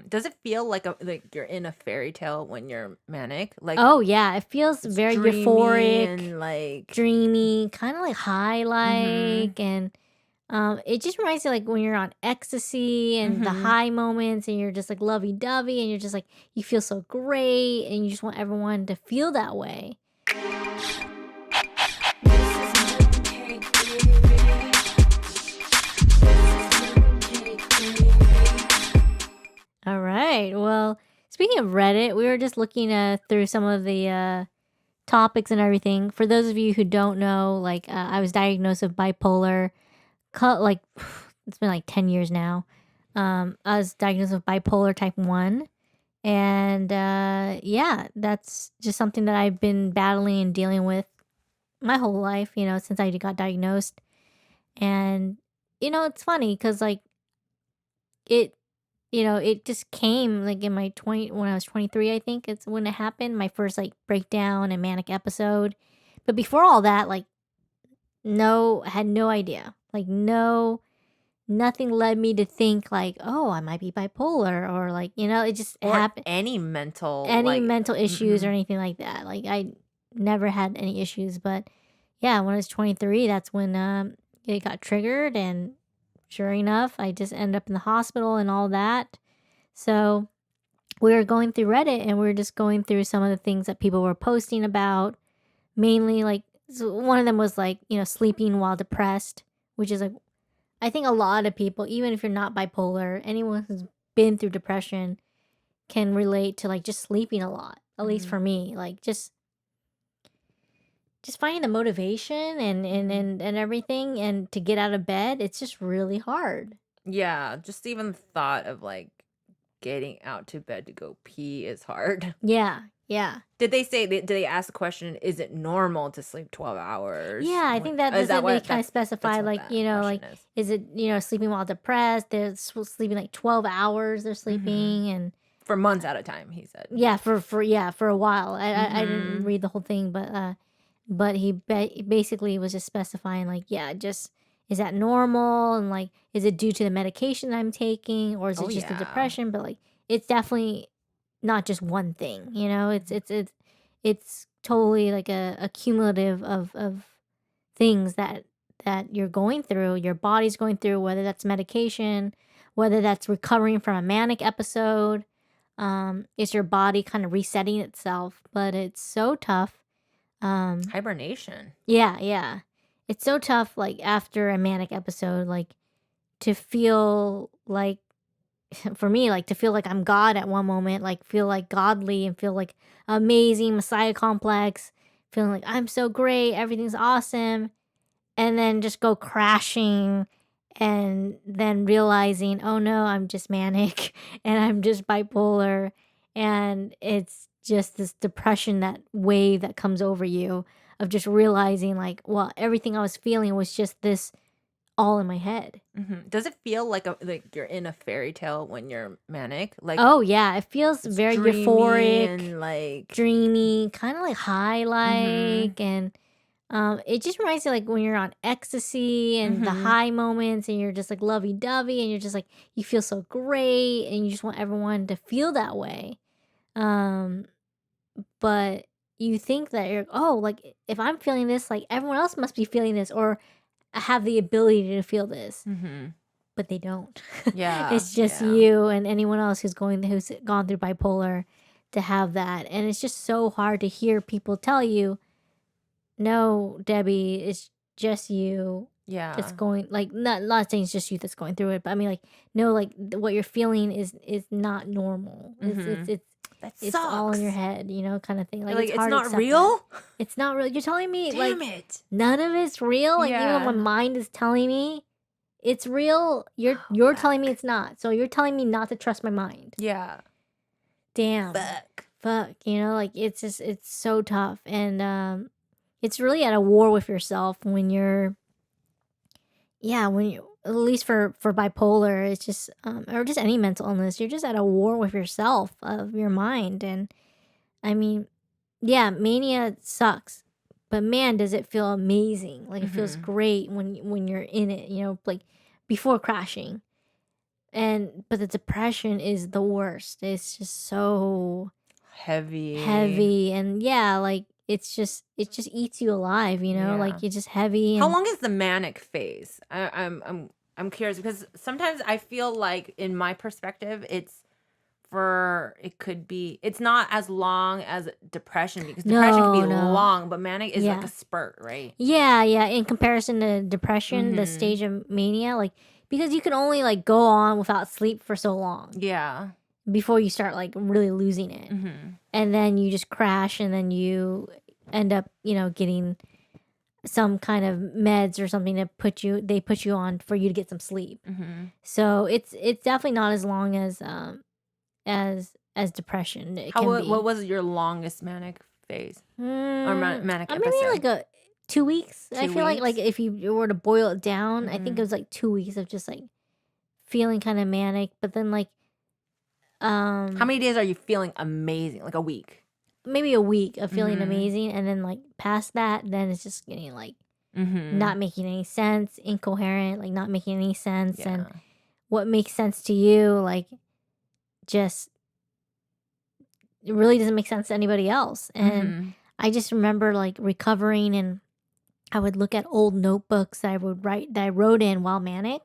Does it feel like you're in a fairy tale when you're manic? Like Oh yeah, it feels it's very dreamy euphoric, and like dreamy, kind of like high mhm. like, and it just reminds you like when you're on ecstasy and the Mhm. high moments, and you're just like lovey dovey, and you're just like you feel so great, and you just want everyone to feel that way. This is mooncake, baby. All right. Well, speaking of Reddit, we were just looking through some of the topics and everything. For those of you who don't know, like I was diagnosed with bipolar. Like it's been like 10 years now. I was diagnosed with bipolar type 1. And yeah, that's just something that I've been battling and dealing with my whole life, since I got diagnosed. And, it's funny because, like, it, it just came like in my when I was 23, I think it's when it happened, my first like breakdown and manic episode. But before all that, like, had no idea. Like, nothing led me to think like, oh, I might be bipolar, or like, it just Or happened. any mental Any like mental issues or mhm. anything like that. Like, I never had any issues, but yeah, when I was 23, that's when it got triggered, and sure enough, I just ended up in the hospital and all that. So we were going through Reddit, and we were just going through some of the things that people were posting about. Mainly, like, one of them was like, sleeping while depressed, which is like, I think a lot of people, even if you're not bipolar, anyone who's been through depression can relate to like just sleeping a lot. At least Mhm. for me, like just finding the motivation and everything, and to get out of bed, it's just really hard. Yeah, just even the thought of like getting out to bed to go pee is hard. Yeah, yeah, Did they ask the question, is it normal to sleep 12 hours? yeah. I When think that is that they what kind of specify, what like, that question like, is? is it, sleeping while depressed? They're sleeping like 12 hours. They're Mhm. sleeping, and For months at a time, he said. yeah, for a while. I didn't Mhm. read the whole thing, but he basically was just specifying like, yeah, just, is that normal, and like, is it due to the medication I'm taking, or is it Oh just the yeah. depression? But like, it's definitely not just one thing. It's totally like a cumulative of things that you're going through, your body's going through, whether that's medication, whether that's recovering from a manic episode. It's your body kind of resetting itself, but it's so tough. Hibernation. Yeah, yeah. It's so tough, like, after a manic episode, like, to feel like, for me, like, to feel like I'm God at one moment, like, feel like godly and feel like amazing, Messiah complex, feeling like I'm so great, everything's awesome, and then just go crashing, and then realizing, oh no, I'm just manic and I'm just bipolar, and it's just this depression, that wave that comes over you, of just realizing like, well, everything I was feeling was just this, all in my head. Does it feel like you're in a fairy tale when you're manic? Like Oh yeah, it feels it's very dreamy euphoric, and like dreamy, kind of like high mhm. like, and it just reminds you like when you're on ecstasy and the Mhm. high moments, and you're just like lovey dovey, and you're just like you feel so great, and you just want everyone to feel that way. Um, but you think that you're, oh, like, if I'm feeling this, like everyone else must be feeling this, or have the ability to feel this, Mhm. but they don't. Yeah, It's just yeah. you and anyone else who's gone through bipolar to have that, and it's just so hard to hear people tell you, no, Debbie, it's just you that's Yeah. going, like, not saying it's just you that's going through it, but I mean, like, no, like, what you're feeling is not normal. It's it's Mhm. it's That it's all in your sucks. head, kind of thing. You're Like, like, it's it's hard to not accept that. real? It's not real. You're telling me like Damn it. none of it's real. Like, even though my Yeah. mind is telling me it's real, Oh, you're telling me fuck. it's not. So you're telling me not to trust my mind. Yeah. Damn. Fuck. Fuck. Like, it's just, it's so tough, and it's really at a war with yourself when you're, yeah, when you, at least for bipolar, it's just, or just any mental illness, you're just at a war with yourself, of your mind. And I mean, yeah, mania sucks, but man, does it feel amazing. Like, it feels Mhm. great when you're in it, like, before crashing. but the depression is the worst. It's just so Heavy. heavy, and like it just eats you alive, Yeah. like you're just heavy. How And long is the manic phase? I'm curious because sometimes I feel like, in my perspective, it's not as long as depression, because depression can be No. long, but manic is like Yeah. a spurt, right? yeah, in comparison to depression, the stage of mania, like, because you can only like go on without sleep for so long Yeah. before you start like really losing it. And then you just crash, and then you end up, getting some kind of meds or something to put you on for you to get some sleep. So it's definitely not as long as depression. It can be. What was your longest manic phase or manic Maybe episode? like 2 weeks. I 2 feel like weeks? if you were to boil it down, I think it was like 2 weeks of just like feeling kind of manic, but then like How many days are you feeling amazing? Like a week? maybe a week of feeling amazing, and then like past that, then it's just getting like not making any sense, incoherent, like not making any sense. Yeah. And what makes sense to you, like, just it really doesn't make sense to anybody else. And I just remember like recovering, and I would look at old notebooks that I wrote in while manic.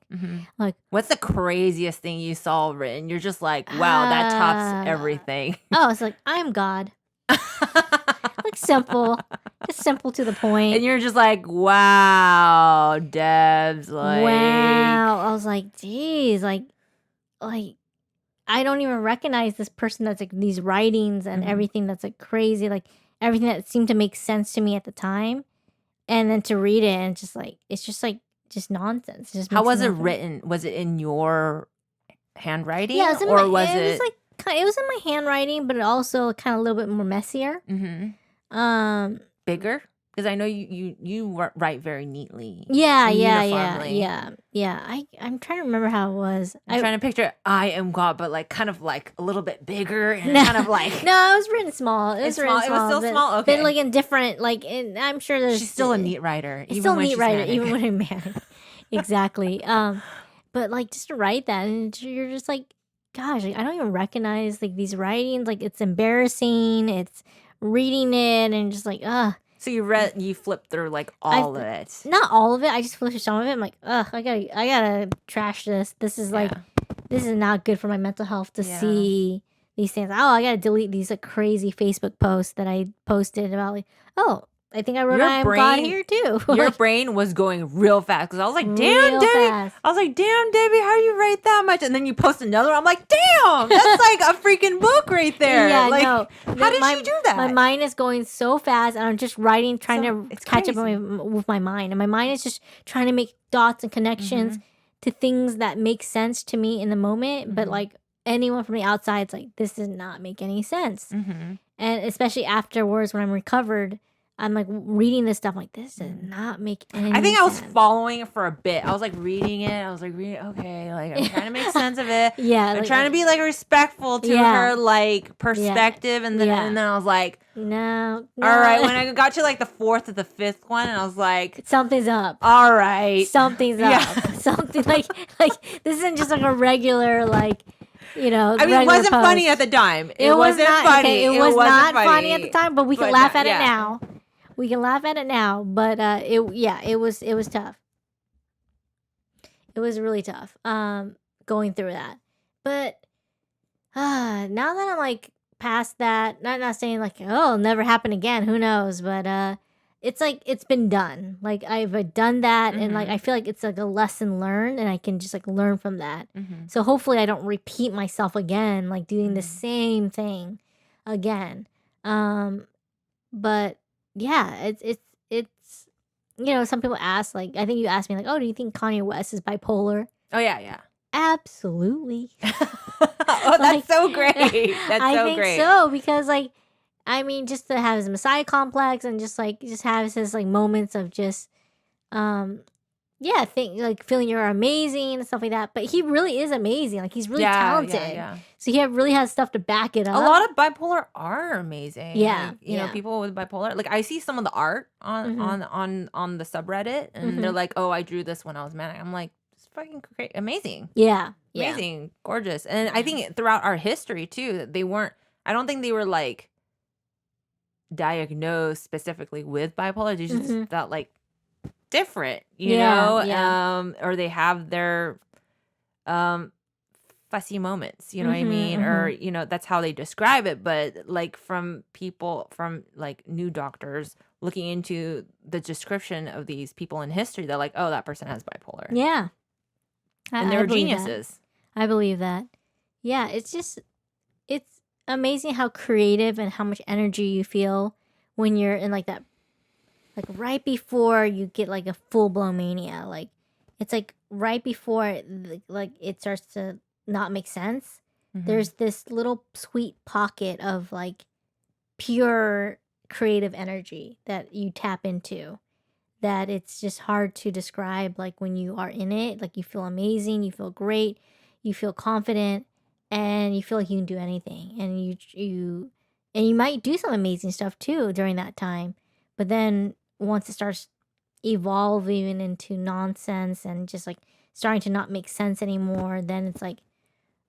Like, What's the craziest thing you saw written? You're just like, wow, that tops everything. oh, it's like, I'm God. Like, simple. Just simple to the point. And you're just like, wow, Debbs. Like, Wow. I was like, geez, like I don't even recognize this person that's like these writings and everything that's like crazy, like everything that seemed to make sense to me at the time. And then to read it, and just like, it's just like, just nonsense. It just how makes was it nothing. written? Was it in your handwriting? Yeah, it was in or my, was it it? was like it was in my handwriting, but it also kind of a little bit more messier. Bigger? Because I know you write very neatly. Yeah. uniformly. I'm trying to remember how it was. I'm trying to picture I am God, but like kind of like a little bit bigger and kind of like. No, it was written small. It was It's written small. It was still but- small? Okay. But like in different, like, I'm sure there's. She's still a neat writer. It's even still a when neat she's writer, manic. even when I'm manic. Exactly. But like, just to write that, and you're just like, gosh, like, I don't even recognize like these writings. Like, it's embarrassing. It's reading it and just like, So you flipped through like all of it. not all of it. I just flipped through some of it. I'm like, I gotta trash this. This is like, this is not good for my mental health to see these things. Oh, I gotta delete these like crazy Facebook posts that I posted about like, I think I wrote Your I am God brain- here too. Your Like, brain was going real fast because I was like, damn, real Debbie. fast. I was like, damn, Debbie, how do you write that much? And then you post another one. I'm like, damn, that's like a freaking book right there. Yeah, like, no. How did you do that? My mind is going so fast, and I'm just writing, trying to it's catch up crazy. with my mind. And my mind is just trying to make dots and connections to things that make sense to me in the moment. But like anyone from the outside, it's like, this does not make any sense. And especially afterwards, when I'm recovered, I'm like reading this stuff. I'm like, this does not make any I think I was sense. following it for a bit. I was like reading it. I was like, okay, like I'm trying to make sense of it. Yeah, I'm like, trying to be like respectful to her like perspective, and then I was like, no. all right. When I got to like the fourth or the fifth one, and I was like, Something's up. all right, Something's up. Yeah. Something like this isn't just like a regular like, I mean, it regular wasn't post. funny at the time. It was wasn't not funny. okay, it was wasn't not funny at the time, but we can But laugh now- at it yeah. now. We can laugh at it now, but it was tough. It was really tough. Going through that. But now that I'm like past that, not saying like, it'll never happen again, who knows, but it's like it's been done. Like I've done that, and like I feel like it's like a lesson learned, and I can just like learn from that. So hopefully I don't repeat myself again, like doing the same thing again. But yeah, it's some people ask, like, I think you asked me like, oh, do you think Kanye West is bipolar? Oh yeah. Absolutely. Oh, that's so great. That's I so think great. so, because like, I mean, just to have his Messiah complex, and just have his like moments of just like feeling you're amazing and stuff like that. But he really is amazing. Like, he's really talented. Yeah. So he really has stuff to back it up. A lot of bipolar are amazing. Yeah, Like, you know, people with bipolar. Like I see some of the art on the subreddit, and they're like, "Oh, I drew this when I was manic." I'm like, "It's fucking great, amazing." Yeah. Yeah. Amazing, gorgeous. And I think throughout our history too, I don't think they were like diagnosed specifically with bipolar. They just felt like different, Yeah. or they have their um fussy moments, you know what I mean? Or, that's how they describe it. But like from like new doctors looking into the description of these people in history, they're like, oh, that person has bipolar. Yeah. And I they're believe that. geniuses. I believe that. Yeah, it's amazing how creative and how much energy you feel when you're in like that, like right before you get like a full blown mania. Like it's like right before like it starts to not make sense. There's this little sweet pocket of like pure creative energy that you tap into, that it's just hard to describe. Like when you are in it, like you feel amazing, you feel great, you feel confident, and you feel like you can do anything, and you might do some amazing stuff too during that time. But then once it starts evolving into nonsense and just like starting to not make sense anymore, then it's like,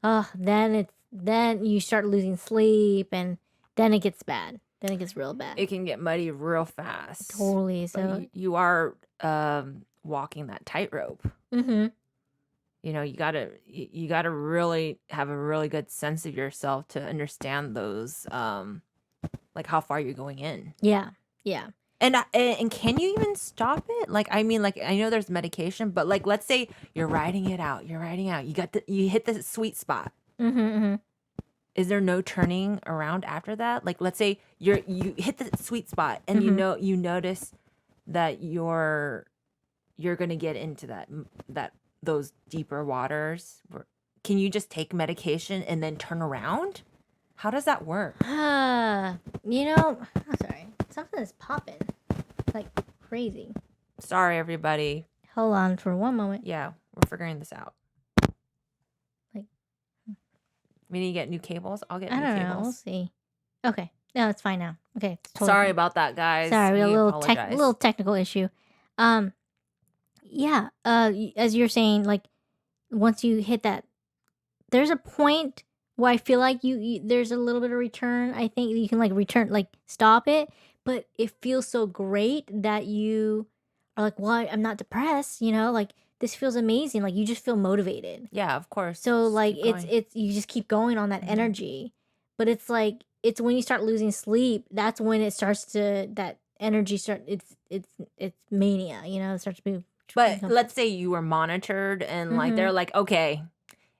then you start losing sleep, and then it gets bad. Then it gets real bad. It can get muddy real fast. Totally. But So you are walking that tightrope. You gotta really have a really good sense of yourself to understand those, like how far you're going in. yeah. And can you even stop it? Like, I mean, like, I know there's medication, but like, let's say you're riding it out. You hit the sweet spot. Is there no turning around after that? Like, let's say you hit the sweet spot, and you notice that you're gonna get into those deeper waters. Can you just take medication and then turn around? How does that work? I'm sorry. Something is popping like crazy. Sorry, everybody. Hold on for one moment. Yeah, we're figuring this out. Like, we need to get new cables. I'll get I new don't cables. know. We'll see. Okay. No, it's fine now. Okay. It's totally Sorry fine. about that, guys. Sorry, we had a apologize. little technical issue. Yeah. As you're saying, like once you hit that, there's a point where I feel like there's a little bit of return. I think you can like return, like stop it, but it feels so great that you are like, well, I'm not depressed. Like this feels amazing. Like you just feel motivated. Yeah, of course. So Just like keep going. it's you just keep going on that energy, but it's like it's when you start losing sleep, that's when it starts to that energy start. It's mania. It starts to be. But let's say you were monitored and like they're like, okay,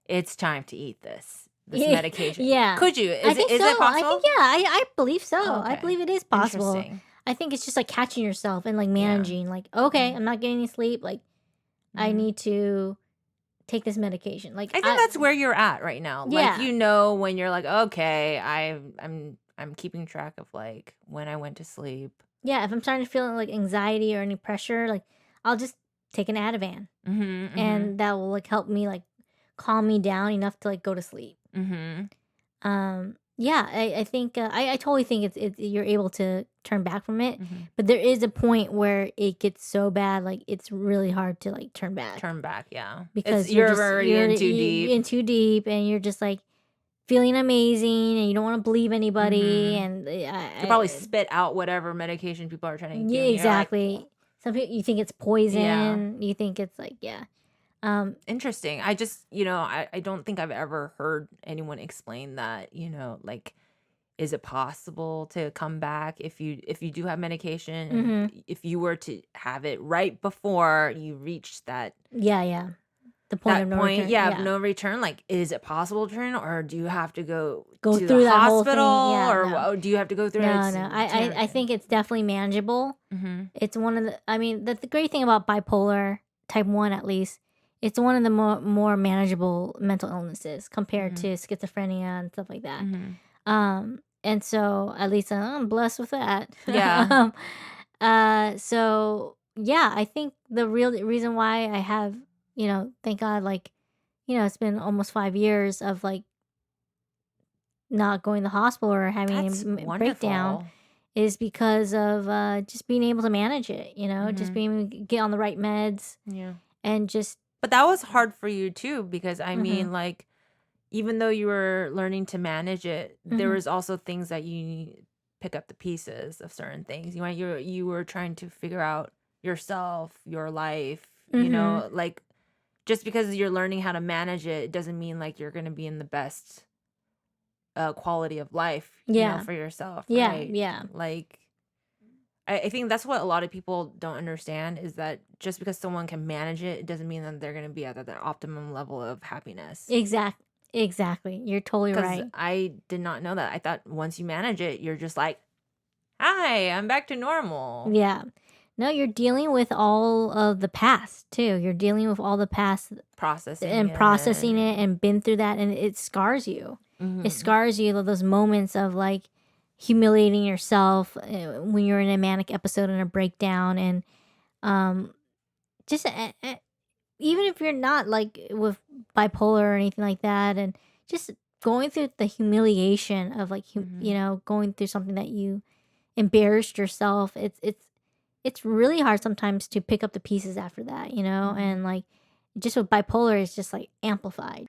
it's time to eat this medication. Yeah. Could you? I think is so. it possible? I think I believe so. I Okay. believe it is possible. Interesting. I think it's just like catching yourself and like managing. Like, okay, I'm not getting any sleep. Like, I need to take this medication. Like, I think that's where you're at right now. Yeah. Like when you're like, okay, I'm keeping track of like when I went to sleep. Yeah, if I'm starting to feel like anxiety or any pressure, like I'll just take an Ativan, and that will like help me like calm me down enough to like go to sleep. Yeah, I think I totally think it's you're able to turn back from it, but there is a point where it gets so bad, like it's really hard to like turn back. Turn back, yeah, Because you're just- already in too you're deep. in too deep, and you're just like feeling amazing, and you don't want to believe anybody, and You probably spit out whatever medication people are trying to give yeah, you. exactly. Some people, you think it's poison. Yeah. You think it's like Interesting. I just, I don't think I've ever heard anyone explain that, like, is it possible to come back if you do have medication, and if you were to have it right before you reach that the point of no return. of no return, like, is it possible to return, or do you have to go Go to through the that whole thing? hospital, Yeah, or no. do you have to go through No, it? no. I think it's definitely manageable. It's one of the. I mean, the great thing about bipolar type 1, at least, it's one of the more manageable mental illnesses compared to schizophrenia and stuff like that. And so at least I'm blessed with that. Yeah. So yeah, I think the real reason why I have, thank God, like, it's been almost 5 years of like not going to the hospital or having That's a breakdown wonderful. is because of just being able to manage it, just being able to get on the right meds Yeah. and just But that was hard for you too, because I Mm-hmm. mean, like, even though you were learning to manage it, there Mm-hmm. was also things that you pick up the pieces of certain things. You were trying to figure out yourself, your life, Mm-hmm. like just because you're learning how to manage it, it doesn't mean like you're gonna be in the best quality of life, Yeah. for yourself, Yeah. right? Yeah. Like I think that's what a lot of people don't understand is that just because someone can manage it, it doesn't mean that they're gonna be at their optimum level of happiness. Exactly. You're totally Because right. I did not know that. I thought once you manage it, you're just like, hi, I'm back to normal. Yeah. No, you're dealing with all of the past too. You're dealing with all the past Processing and processing it and been through that, and it scars you. Mhm. It scars you, those moments of like humiliating yourself when you're in a manic episode and a breakdown, and just even if you're not like with bipolar or anything like that, and just going through the humiliation of like going through something that you embarrassed yourself. It's really hard sometimes to pick up the pieces after that, and like just with bipolar, it's just like amplified.